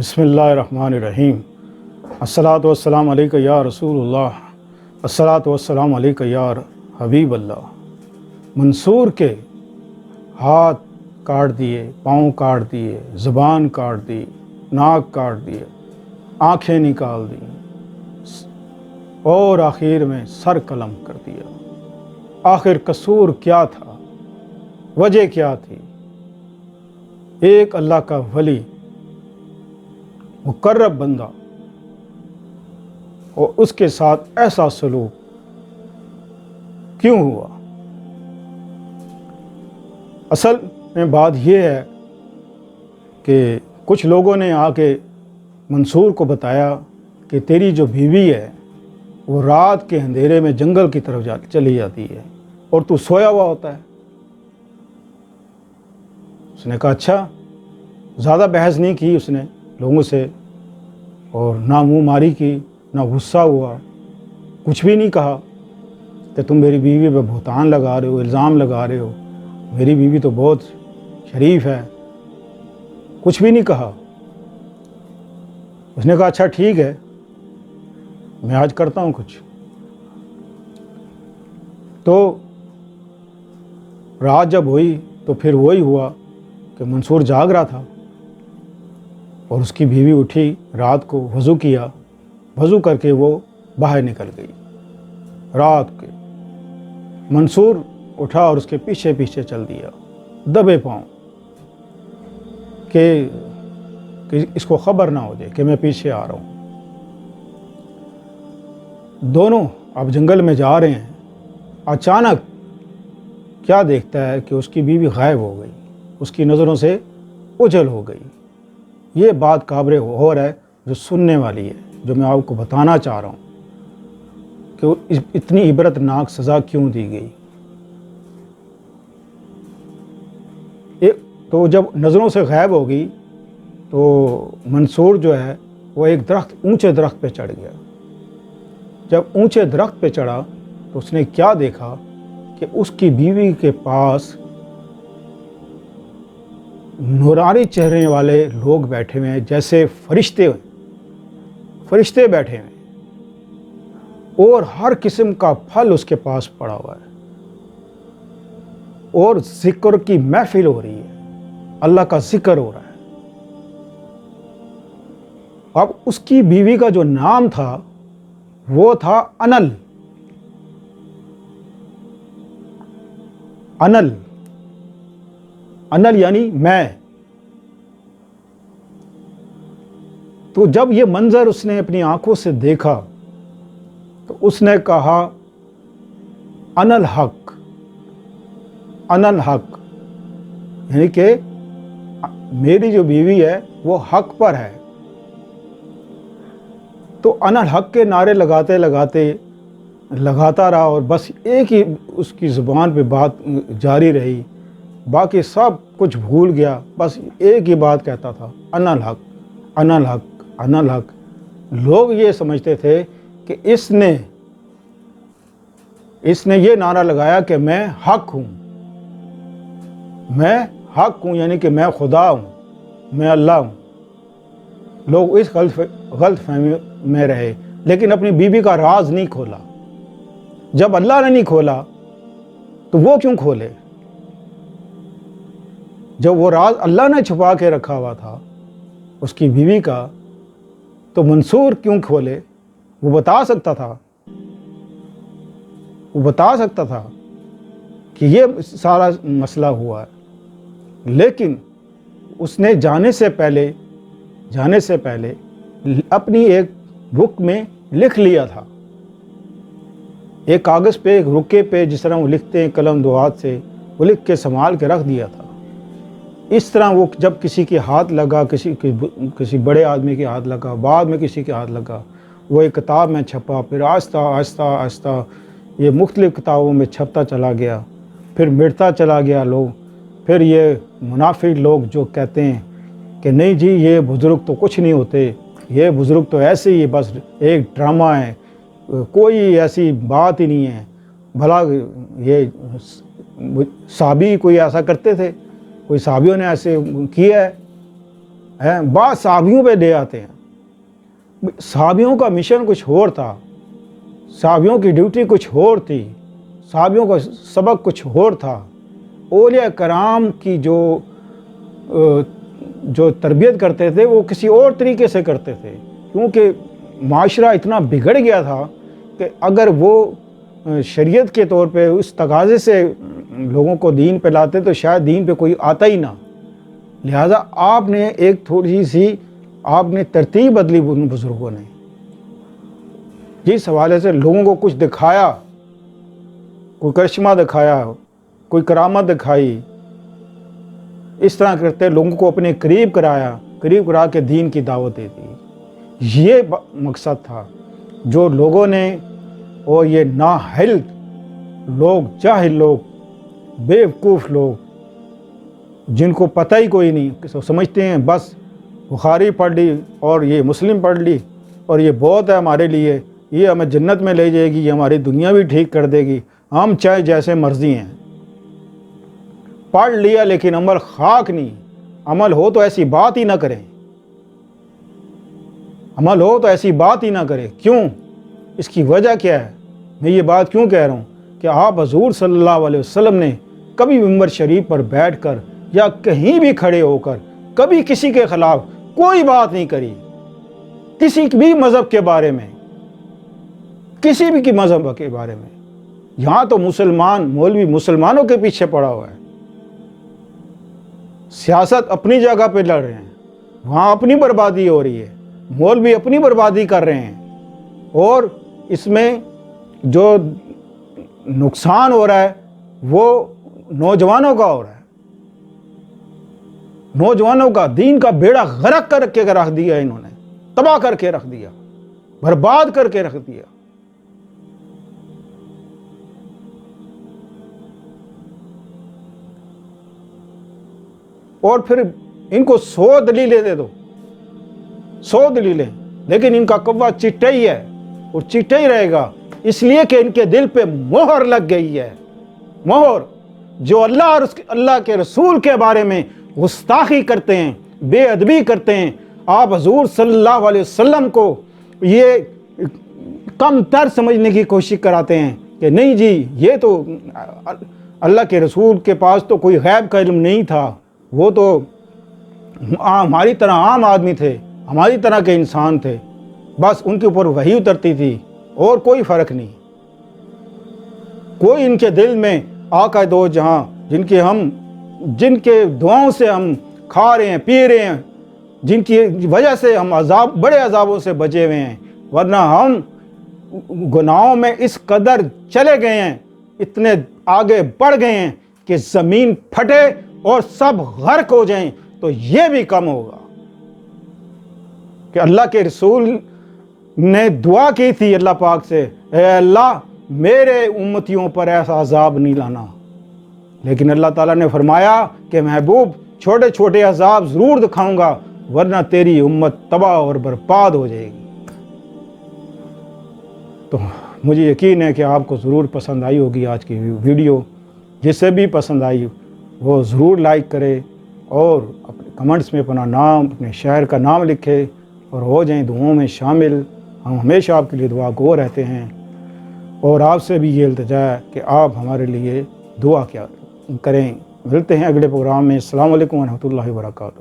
بسم اللہ الرحمن الرحیم۔ الصلاۃ والسلام علیک یا رسول اللہ، الصلاۃ والسلام علیک یا حبیب اللہ۔ منصور کے ہاتھ کاٹ دیے، پاؤں کاٹ دیے، زبان کاٹ دی، ناک کاٹ دیے، آنکھیں نکال دیں اور آخر میں سر قلم کر دیا۔ آخر قصور کیا تھا؟ وجہ کیا تھی؟ ایک اللہ کا ولی، مقرب بندہ، اور اس کے ساتھ ایسا سلوک کیوں ہوا؟ اصل میں بات یہ ہے کہ کچھ لوگوں نے آ کے منصور کو بتایا کہ تیری جو بیوی ہے وہ رات کے اندھیرے میں جنگل کی طرف چلی جاتی ہے اور تو سویا ہوا ہوتا ہے۔ اس نے کہا اچھا۔ زیادہ بحث نہیں کی اس نے لوگوں سے، اور نہ منہ ماری کی، نہ غصہ ہوا، کچھ بھی نہیں کہا کہ تم میری بیوی پہ بہتان لگا رہے ہو، الزام لگا رہے ہو، میری بیوی تو بہت شریف ہے، کچھ بھی نہیں کہا۔ اس نے کہا اچھا ٹھیک ہے، میں آج کرتا ہوں کچھ۔ تو رات جب ہوئی تو پھر وہی ہوا کہ منصور جاگ رہا تھا اور اس کی بیوی اٹھی رات کو، وضو کیا، وضو کر کے وہ باہر نکل گئی رات کے۔ منصور اٹھا اور اس کے پیچھے پیچھے چل دیا دبے پاؤں کہ اس کو خبر نہ ہو جائے کہ میں پیچھے آ رہا ہوں۔ دونوں اب جنگل میں جا رہے ہیں۔ اچانک کیا دیکھتا ہے کہ اس کی بیوی غائب ہو گئی، اس کی نظروں سے اوجھل ہو گئی۔ یہ بات قابل غور ہے جو سننے والی ہے، جو میں آپ کو بتانا چاہ رہا ہوں کہ اتنی عبرت ناک سزا کیوں دی گئی۔ تو جب نظروں سے غائب ہو گئی تو منصور جو ہے وہ ایک اونچے درخت پہ چڑھ گیا۔ جب اونچے درخت پہ چڑھا تو اس نے کیا دیکھا کہ اس کی بیوی کے پاس نورانی چہرے والے لوگ بیٹھے ہوئے ہیں، جیسے فرشتے بیٹھے ہوئے ہیں، اور ہر قسم کا پھل اس کے پاس پڑا ہوا ہے، اور ذکر کی محفل ہو رہی ہے، اللہ کا ذکر ہو رہا ہے۔ اب اس کی بیوی کا جو نام تھا وہ تھا انل۔ انل یعنی میں۔ تو جب یہ منظر اس نے اپنی آنکھوں سے دیکھا تو اس نے کہا انل حق، انل حق، یعنی کہ میری جو بیوی ہے وہ حق پر ہے۔ تو انل حق کے نعرے لگاتے لگاتے لگاتا رہا، اور بس ایک ہی اس کی زبان پہ بات جاری رہی، باقی سب کچھ بھول گیا، بس ایک ہی بات کہتا تھا، انل حق، انل حق، انل حق۔ لوگ یہ سمجھتے تھے کہ اس نے یہ نعرہ لگایا کہ میں حق ہوں، میں حق ہوں، یعنی کہ میں خدا ہوں، میں اللہ ہوں۔ لوگ اس غلط فہمی میں رہے، لیکن اپنی بیوی کا راز نہیں کھولا۔ جب اللہ نے نہیں کھولا تو وہ کیوں کھولے؟ جب وہ راز اللہ نے چھپا کے رکھا ہوا تھا اس کی بیوی کا، تو منصور کیوں کھولے؟ وہ بتا سکتا تھا کہ یہ سارا مسئلہ ہوا ہے، لیکن اس نے جانے سے پہلے اپنی ایک بک میں لکھ لیا تھا، ایک کاغذ پہ، ایک رکے پہ، جس طرح وہ لکھتے ہیں قلم دو ہاتھ سے، وہ لکھ کے سنبھال کے رکھ دیا تھا۔ اس طرح وہ جب کسی کے ہاتھ لگا، کسی بڑے آدمی کے ہاتھ لگا، بعد میں کسی کے ہاتھ لگا، وہ ایک کتاب میں چھپا، پھر آہستہ آہستہ یہ مختلف کتابوں میں چھپتا چلا گیا، پھر مٹتا چلا گیا لوگ۔ پھر یہ منافق لوگ جو کہتے ہیں کہ نہیں جی یہ بزرگ تو کچھ نہیں ہوتے، یہ بزرگ تو ایسے ہی بس ایک ڈرامہ ہے، کوئی ایسی بات ہی نہیں ہے، بھلا یہ صحابی کوئی ایسا کرتے تھے؟ کوئی صحابیوں نے ایسے کیا ہے؟ ہیں بعض صحابیوں پہ لے آتے ہیں۔ صحابیوں کا مشن کچھ اور تھا، صحابیوں کی ڈیوٹی کچھ اور تھی، صحابیوں کا سبق کچھ اور تھا۔ اولیاء کرام کی جو تربیت کرتے تھے وہ کسی اور طریقے سے کرتے تھے، کیونکہ معاشرہ اتنا بگڑ گیا تھا کہ اگر وہ شریعت کے طور پہ اس تقاضے سے لوگوں کو دین پہ لاتے تو شاید دین پہ کوئی آتا ہی نہ۔ لہٰذا آپ نے ایک تھوڑی سی آپ نے ترتیب بدلی ان بزرگوں نے، جس حوالے سے لوگوں کو کچھ دکھایا، کوئی کرشمہ دکھایا، کوئی کرامت دکھائی، اس طرح کرتے لوگوں کو اپنے قریب کرا کے دین کی دعوت دے دی۔ یہ مقصد تھا جو لوگوں نے، اور یہ نااہل لوگ، جاہل لوگ، بیوقوف لوگ جن کو پتہ ہی کوئی نہیں، سمجھتے ہیں بس بخاری پڑھ لی اور یہ مسلم پڑھ لی اور یہ بہت ہے ہمارے لیے، یہ ہمیں جنت میں لے جائے گی، یہ ہماری دنیا بھی ٹھیک کر دے گی، ہم چاہے جیسے مرضی ہیں۔ پڑھ لیا لیکن عمل خاک نہیں۔ عمل ہو تو ایسی بات ہی نہ کریں، عمل ہو تو ایسی بات ہی نہ کریں۔ کیوں؟ اس کی وجہ کیا ہے؟ میں یہ بات کیوں کہہ رہا ہوں کہ آپ حضور صلی اللہ علیہ وسلم نے کبھی ممبر شریف پر بیٹھ کر یا کہیں بھی کھڑے ہو کر کبھی کسی کے خلاف کوئی بات نہیں کری، کسی بھی مذہب کے بارے میں، کسی بھی مذہب کے بارے میں۔ یہاں تو مولوی مسلمانوں کے پیچھے پڑا ہوا ہے، سیاست اپنی جگہ پہ لڑ رہے ہیں، وہاں اپنی بربادی ہو رہی ہے، مولوی اپنی بربادی کر رہے ہیں، اور اس میں جو نقصان ہو رہا ہے وہ نوجوانوں کا ہو رہا ہے، نوجوانوں کا، دین کا بیڑا غرق کر کے رکھ دیا، انہوں نے تباہ کر کے رکھ دیا، برباد کر کے رکھ دیا۔ اور پھر ان کو 100 دلیلیں دے دو، 100 دلیلیں، لیکن ان کا قوہ چٹا ہی ہے اور چٹا ہی رہے گا، اس لیے کہ ان کے دل پہ مہر لگ گئی ہے، مہر۔ جو اللہ کے رسول کے بارے میں گستاخی کرتے ہیں، بے ادبی کرتے ہیں، آپ حضور صلی اللہ علیہ وسلم کو یہ کم تر سمجھنے کی کوشش کراتے ہیں کہ نہیں جی یہ تو اللہ کے رسول کے پاس تو کوئی غیب کا علم نہیں تھا، وہ تو ہماری طرح عام آدمی تھے، ہماری طرح کے انسان تھے، بس ان کے اوپر وحی اترتی تھی اور کوئی فرق نہیں۔ کوئی ان کے دل میں آقا دو جہاں جن کے دعاؤں سے ہم کھا رہے ہیں، پی رہے ہیں، جن کی وجہ سے ہم بڑے عذابوں سے بچے ہوئے ہیں، ورنہ ہم گناہوں میں اس قدر چلے گئے ہیں، اتنے آگے بڑھ گئے ہیں کہ زمین پھٹے اور سب غرق ہو جائیں تو یہ بھی کم ہوگا۔ کہ اللہ کے رسول نے دعا کی تھی اللہ پاک سے، اے اللہ میرے امتیوں پر ایسا عذاب نہیں لانا، لیکن اللہ تعالیٰ نے فرمایا کہ محبوب چھوٹے چھوٹے عذاب ضرور دکھاؤں گا ورنہ تیری امت تباہ اور برباد ہو جائے گی۔ تو مجھے یقین ہے کہ آپ کو ضرور پسند آئی ہوگی آج کی ویڈیو۔ جسے بھی پسند آئی وہ ضرور لائک کرے اور اپنے کمنٹس میں اپنا نام، اپنے شہر کا نام لکھے اور ہو جائیں دعاؤں میں شامل۔ ہم ہمیشہ آپ کے لیے دعا گو رہتے ہیں، اور آپ سے بھی یہ التجا ہے کہ آپ ہمارے لیے دعا کیا کریں۔ ملتے ہیں اگلے پروگرام میں۔ السلام علیکم ورحمۃ اللہ وبرکاتہ۔